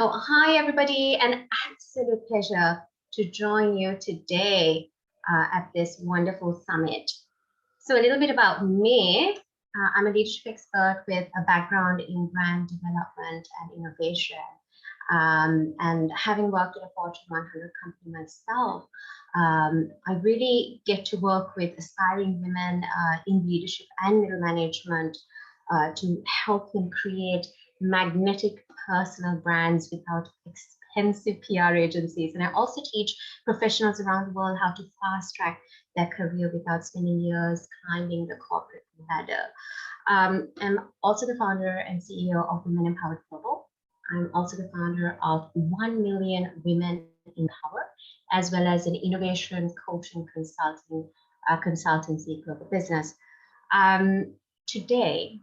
Oh, hi, everybody. An absolute pleasure to join you today at this wonderful summit. So a little bit about me. I'm a leadership expert with a background in brand development and innovation. And having worked in a Fortune 100 company myself, I really get to work with aspiring women in leadership and middle management to help them create magnetic personal brands without expensive PR agencies. And I also teach professionals around the world how to fast track their career without spending years climbing the corporate ladder. I'm also the founder and CEO of Women Empowered Global. I'm also the founder of 1 Million Women in Power, as well as an innovation coaching consultancy global business. Today,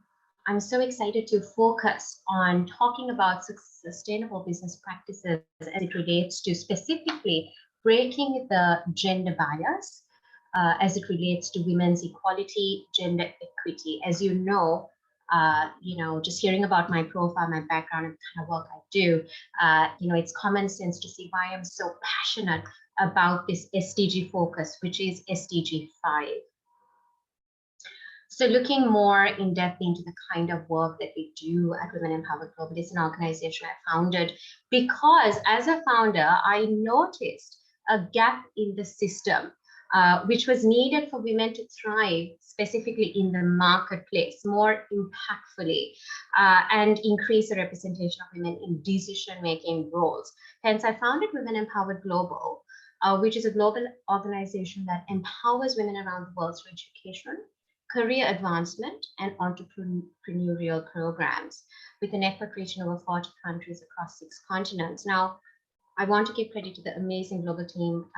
I'm so excited to focus on talking about sustainable business practices as it relates to specifically breaking the gender bias as it relates to women's equality, gender equity. As you know, just hearing about my profile, my background, and the kind of work I do, it's common sense to see why I'm so passionate about this SDG focus, which is SDG 5. So looking more in depth into the kind of work that we do at Women Empowered Global, it's an organization I founded because as a founder, I noticed a gap in the system, which was needed for women to thrive, specifically in the marketplace, more impactfully, and increase the representation of women in decision-making roles. Hence, I founded Women Empowered Global, which is a global organization that empowers women around the world through education, career advancement, and entrepreneurial programs with a network reaching over 40 countries across 6 continents. Now, I want to give credit to the amazing global team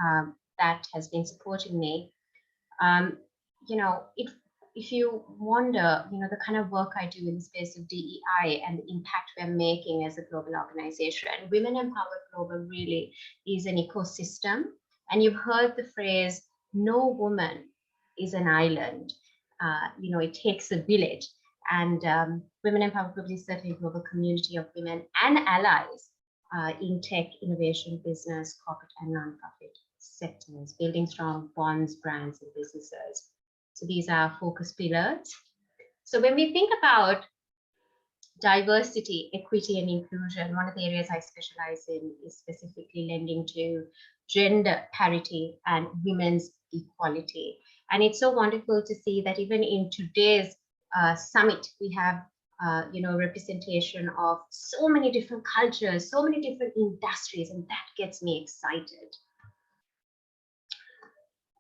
that has been supporting me. If you wonder, the kind of work I do in the space of DEI and the impact we're making as a global organization, Women Empowered Global really is an ecosystem. And you've heard the phrase, no woman is an island. It takes a village, and Women Empowered Global is certainly a global community of women and allies in tech, innovation, business, corporate, and nonprofit sectors, building strong bonds, brands, and businesses. So these are focus pillars. So when we think about diversity, equity, and inclusion, one of the areas I specialize in is specifically lending to gender parity and women's equality. And it's so wonderful to see that even in today's summit, we have representation of so many different cultures, so many different industries, and that gets me excited.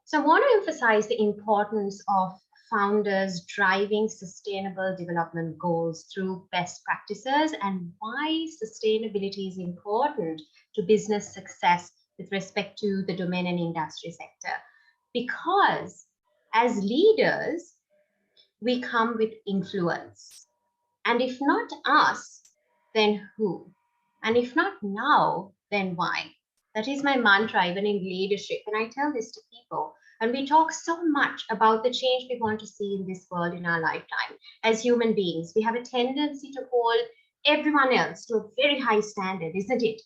So I want to emphasize the importance of founders driving sustainable development goals through best practices and why sustainability is important to business success with respect to the domain and industry sector. Because as leaders, we come with influence. And if not us, then who? And if not now, then why? That is my mantra, even in leadership. And I tell this to people. And we talk so much about the change we want to see in this world in our lifetime. As human beings, we have a tendency to hold everyone else to a very high standard, isn't it?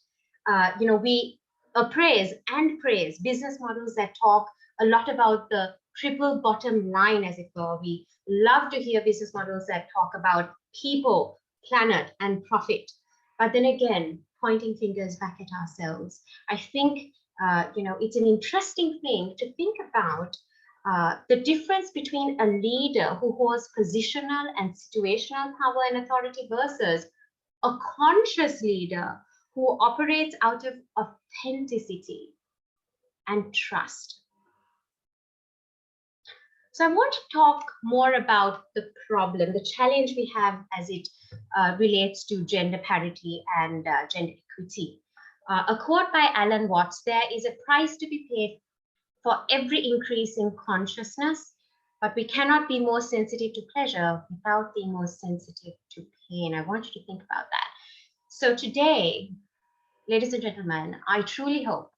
We appraise and praise business models that talk a lot about the triple bottom line, as it were. We love to hear business models that talk about people, planet, and profit. But then again, pointing fingers back at ourselves. I think it's an interesting thing to think about the difference between a leader who holds positional and situational power and authority versus a conscious leader who operates out of authenticity and trust. So I want to talk more about the problem, the challenge we have as it relates to gender parity and gender equity. A quote by Alan Watts: there is a price to be paid for every increase in consciousness, but we cannot be more sensitive to pleasure without being more sensitive to pain. I want you to think about that. So today, ladies and gentlemen, I truly hope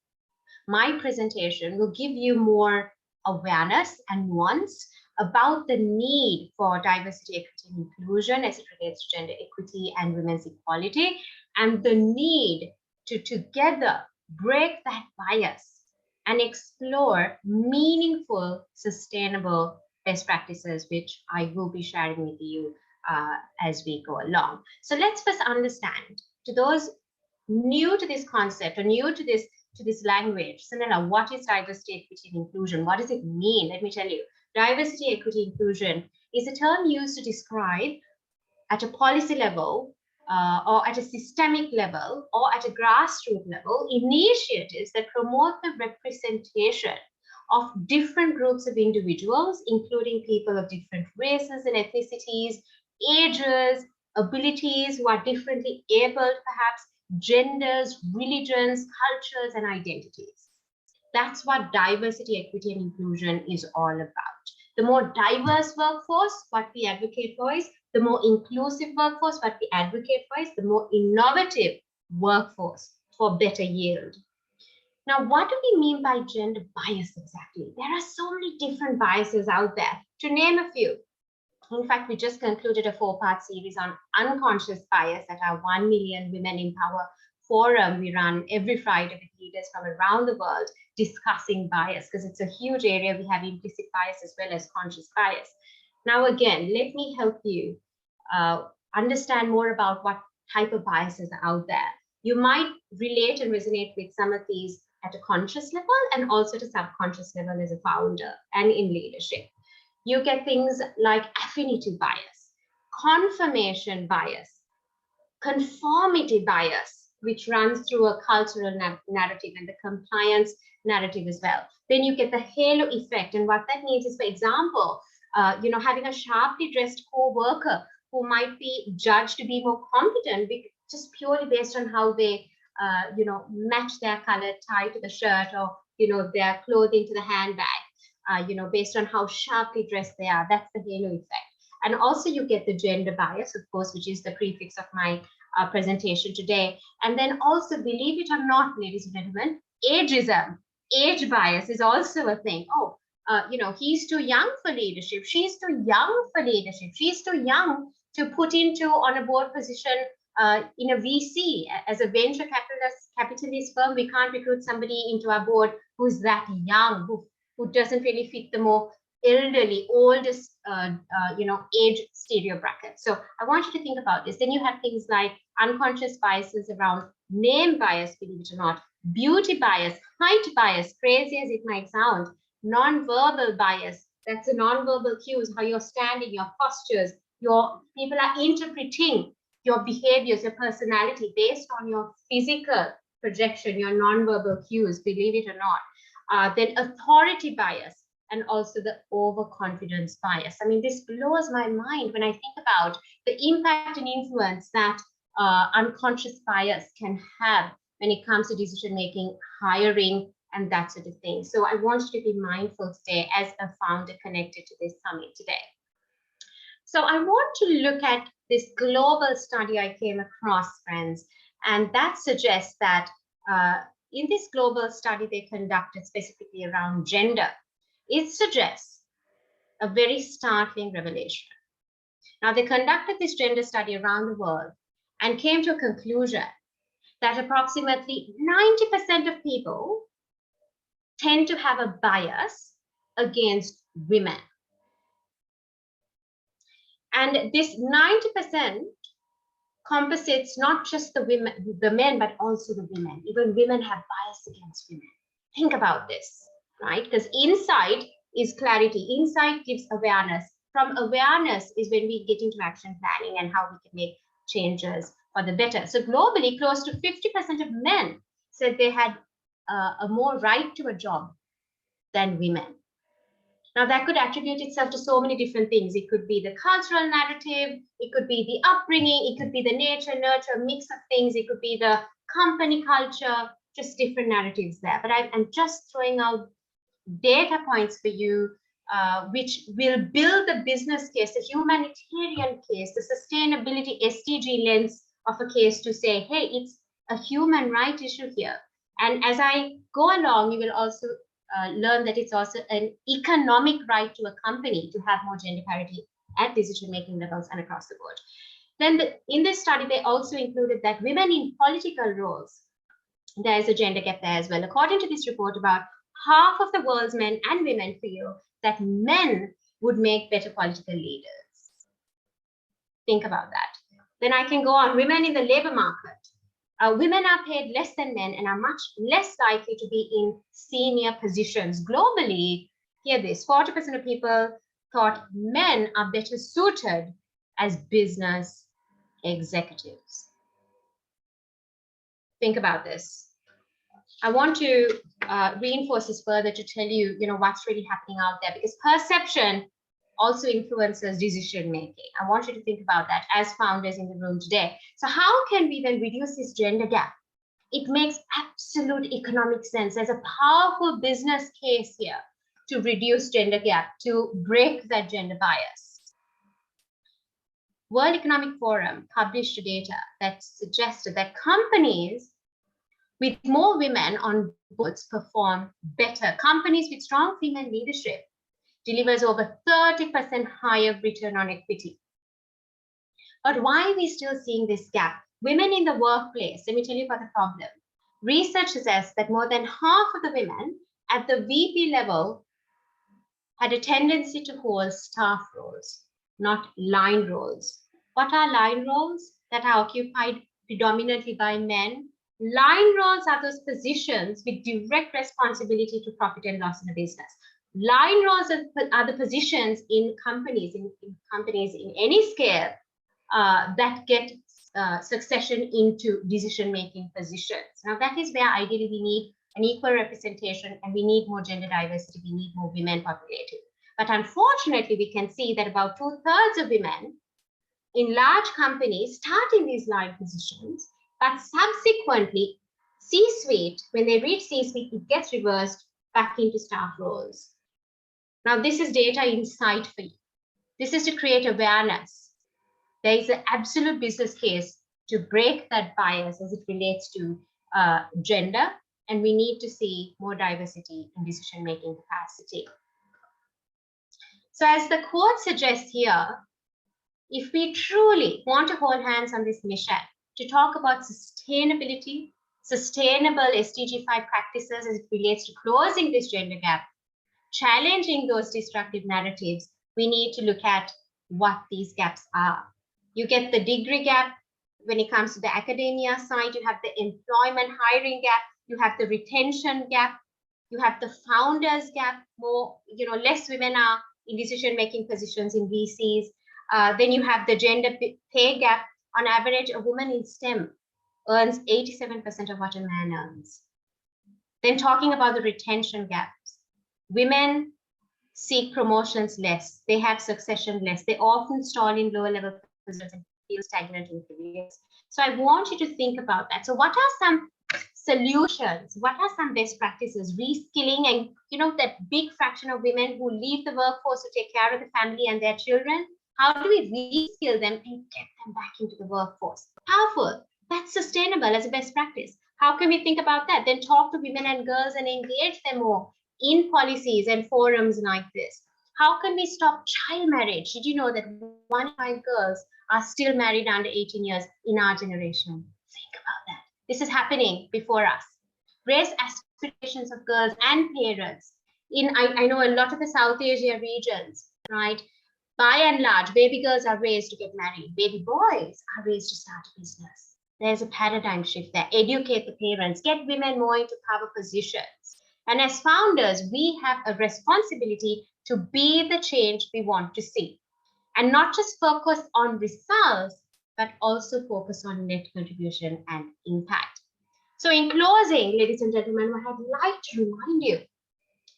my presentation will give you more awareness and nuance about the need for diversity, equity, and inclusion as it relates to gender equity and women's equality, and the need to together break that bias and explore meaningful, sustainable best practices, which I will be sharing with you as we go along. So let's first understand, to those new to this concept or new to this language, Senela, what is diversity, equity, and inclusion? What does it mean? Let me tell you. Diversity, equity, inclusion is a term used to describe at a policy level or at a systemic level or at a grassroots level initiatives that promote the representation of different groups of individuals, including people of different races and ethnicities, ages, abilities, who are differently abled, perhaps, genders, religions, cultures, and identities. That's what diversity, equity, and inclusion is all about. The more diverse workforce, what we advocate for is the more inclusive workforce, what we advocate for is the more innovative workforce for better yield. Now, what do we mean by gender bias exactly? There are so many different biases out there. To name a few, in fact, we just concluded a 4-part series on unconscious bias at our 1 Million Women in Power forum we run every Friday with leaders from around the world discussing bias, because it's a huge area. We have implicit bias as well as conscious bias. Now, again, let me help you understand more about what type of biases are out there. You might relate and resonate with some of these at a conscious level and also at a subconscious level as a founder and in leadership. You get things like affinity bias, confirmation bias, conformity bias, which runs through a cultural narrative and the compliance narrative as well. Then you get the halo effect. And what that means is, for example, having a sharply dressed co-worker who might be judged to be more competent just purely based on how they, match their colored tie to the shirt or, their clothing to the handbag. Based on how sharply dressed they are. That's the halo effect. And also you get the gender bias, of course, which is the prefix of my presentation today. And then also, believe it or not, ladies and gentlemen, ageism, age bias is also a thing. Oh, he's too young for leadership. She's too young for leadership. She's too young to put into on a board position in a VC. As a venture capitalist firm, we can't recruit somebody into our board who's that young, who doesn't really fit the more elderly, oldest, age stereo bracket. So I want you to think about this. Then you have things like unconscious biases around name bias, believe it or not, beauty bias, height bias, crazy as it might sound, non-verbal bias. That's the non-verbal cues, how you're standing, your postures, people are interpreting your behaviors, your personality based on your physical projection, your non-verbal cues, believe it or not. Then authority bias, and also the overconfidence bias. I mean, this blows my mind when I think about the impact and influence that unconscious bias can have when it comes to decision making, hiring, and that sort of thing. So I want you to be mindful today as a founder connected to this summit today. So I want to look at this global study I came across, friends, and that suggests that in this global study they conducted specifically around gender, it suggests a very startling revelation. Now, they conducted this gender study around the world and came to a conclusion that approximately 90% of people tend to have a bias against women. And this 90% compensates not just the men, but also the women. Even women have bias against women. Think about this, right? Because insight is clarity. Insight gives awareness. From awareness is when we get into action planning and how we can make changes for the better. So globally, close to 50% of men said they had a more right to a job than women. Now, that could attribute itself to so many different things. It could be the cultural narrative, it could be the upbringing, it could be the nature, nurture, mix of things, it could be the company culture, just different narratives there. But I'm just throwing out data points for you, which will build the business case, the humanitarian case, the sustainability SDG lens of a case to say, hey, it's a human right issue here. And as I go along, you will also learn that it's also an economic right to a company to have more gender parity at decision-making levels and across the board. Then in this study, they also included that women in political roles, there is a gender gap there as well. According to this report, about half of the world's men and women feel that men would make better political leaders. Think about that. Then I can go on. Women in the labor market. Women are paid less than men and are much less likely to be in senior positions. Globally, hear this, 40% of people thought men are better suited as business executives. Think about this. I want to reinforce this further to tell you, what's really happening out there, because perception also influences decision making. I want you to think about that as founders in the room today. So how can we then reduce this gender gap? It makes absolute economic sense. There's a powerful business case here to reduce gender gap, to break that gender bias. World Economic Forum published data that suggested that companies with more women on boards perform better. Companies with strong female leadership delivers over 30% higher return on equity. But why are we still seeing this gap? Women in the workplace, let me tell you about the problem. Research suggests that more than half of the women at the VP level had a tendency to hold staff roles, not line roles. What are line roles that are occupied predominantly by men? Line roles are those positions with direct responsibility to profit and loss in a business. Line roles are the positions in companies, in any scale, that get succession into decision-making positions. Now, that is where ideally we need an equal representation, and we need more gender diversity, we need more women populated. But unfortunately, we can see that about 2/3 of women in large companies start in these line positions, but subsequently, C-suite, when they reach C-suite, it gets reversed back into staff roles. Now, this is data insight for you. This is to create awareness. There is an absolute business case to break that bias as it relates to gender, and we need to see more diversity in decision-making capacity. So as the quote suggests here, if we truly want to hold hands on this mission to talk about sustainability, sustainable SDG 5 practices as it relates to closing this gender gap, challenging those destructive narratives, we need to look at what these gaps are. You get the degree gap when it comes to the academia side, you have the employment hiring gap, you have the retention gap, you have the founders gap, less women are in decision-making positions in VCs. Then you have the gender pay gap. On average, a woman in STEM earns 87% of what a man earns. Then talking about the retention gaps, women seek promotions less, they have succession less, they often stall in lower level positions and feel stagnant in careers. So I want you to think about that. So what are some solutions? What are some best practices? Reskilling, and that big fraction of women who leave the workforce to take care of the family and their children, how do we reskill them and get them back into the workforce? Powerful. That's sustainable as a best practice. How can we think about that? Then talk to women and girls and engage them more in policies and forums like this. How can we stop child marriage? Did you know that 1 in 5 girls are still married under 18 years in our generation? Think about that. This is happening before us. Raise aspirations of girls and parents. I know a lot of the South Asia regions, right? By and large, baby girls are raised to get married. Baby boys are raised to start a business. There's a paradigm shift there. Educate the parents, get women more into power positions. And as founders, we have a responsibility to be the change we want to see. And not just focus on results, but also focus on net contribution and impact. So in closing, ladies and gentlemen, what I'd like to remind you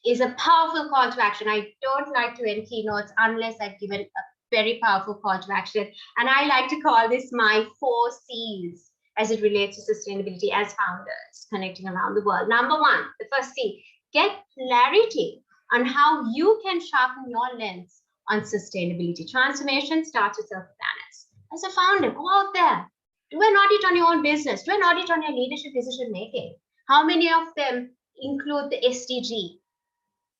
is a powerful call to action. I don't like to end keynotes unless I've given a very powerful call to action. And I like to call this my 4 C's as it relates to sustainability as founders connecting around the world. Number 1, the first C, get clarity on how you can sharpen your lens on sustainability. Transformation starts with self-awareness. As a founder, go out there, do an audit on your own business, do an audit on your leadership decision making. How many of them include the SDG?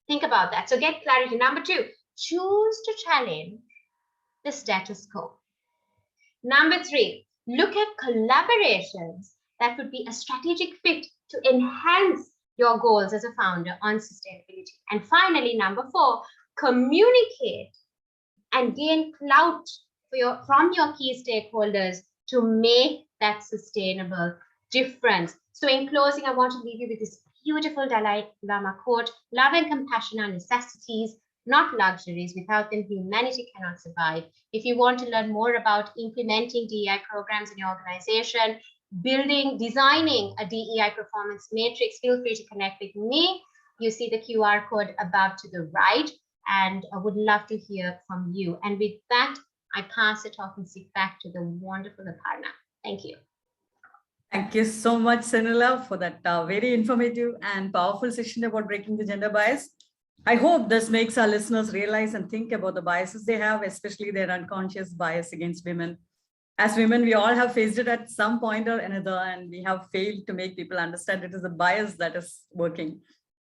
Think about that. So get clarity. Number 2, choose to challenge the status quo. Number 3, look at collaborations that would be a strategic fit to enhance your goals as a founder on sustainability. And finally, number 4, communicate and gain clout from your key stakeholders to make that sustainable difference. So in closing, I want to leave you with this beautiful Dalai Lama quote: love and compassion are necessities, not luxuries. Without them, humanity cannot survive. If you want to learn more about implementing DEI programs in your organization, designing a DEI performance matrix, feel free to connect with me. You see the QR code above to the right, and I would love to hear from you. And with that, I pass the talking stick back to the wonderful Aparna. Thank you. Thank you so much, Senela, for that very informative and powerful session about breaking the gender bias. I hope this makes our listeners realize and think about the biases they have, especially their unconscious bias against women. As women, we all have faced it at some point or another, and we have failed to make people understand it is a bias that is working.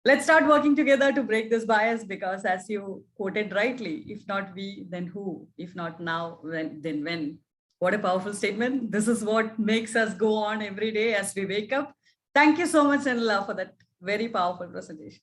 Let's start working together to break this bias, because as you quoted rightly, if not we, then who? If not now, then when? What a powerful statement. This is what makes us go on every day as we wake up. Thank you so much, Senela, for that very powerful presentation.